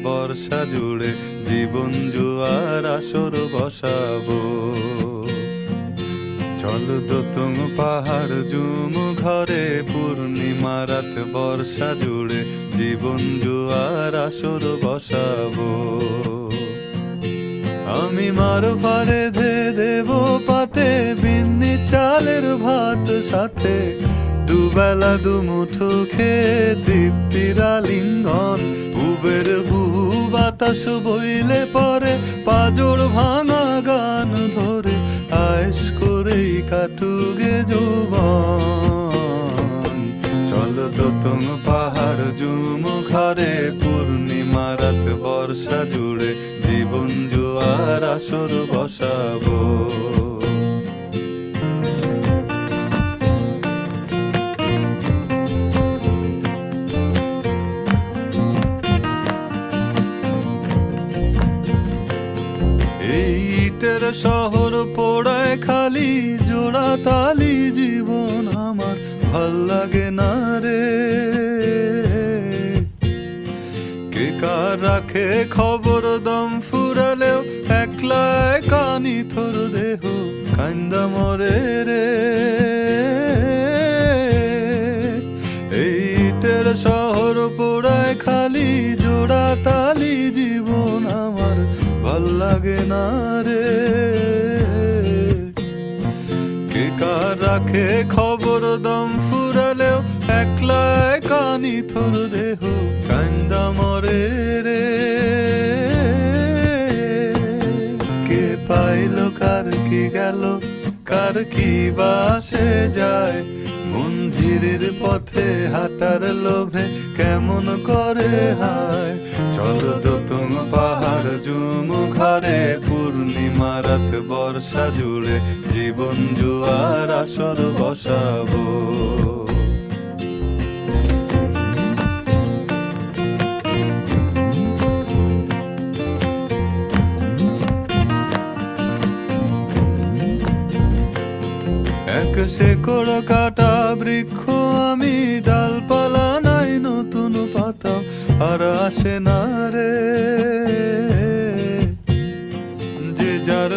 বর্ষা জুড়ে জীবন জুয়ার আসর বসাবো। চল দোতং পাহাড় জুম ঘরে পূর্ণিমা রাত বর্ষা জুড়ে জীবন জুয়ার আসর বসাবো। আমি মার পারে ধে দেব পাতে বিন্নি চালের ভাত সাথে, দুবেলা দুমুঠো খেয়ে তৃপ্তির আলিঙ্গন। উবের হুহু বাতাস বইলে পরে পাজর ভাঙা গান ধরে আয়েশ করেই কাটুগে যৌবন। চল দোতং পাহাড় জুম ঘরে পূর্ণিমা রাত বর্ষা জুড়ে জীবন জুয়ার আসর বসাবো। ইটের শহর পোড়ায় খালি জোড়া তালি জীবন আমার ভাল লাগে না রে। কে কার রাখে খবর দম ফুরালেও একলা কানি থর দেহ কান্দা মরে রে। ইটের শহর পোড়ায় খালি জোড়া তালি জীবন আমার ভাল লাগে না রে। কে কার রাখে খবর দম ফুরালেও একলা কানি থর দেহ কান্দা মরে রে। কে পাইল কার কি গেল কার কি বাসে যায়, মঞ্জিরের পথে হাঁটার লোভে কেমন করে হায়। চল দোতং পাহাড় জুম ঘরে পূর্ণিমা রাত বর্ষা জুড়ে জীবন জুয়ার আসর বসাবো। এক শেকড় কাটা বৃক্ষ আমি, ডালপালা নাই নতুন পাতা আর আসে না রে। যে যার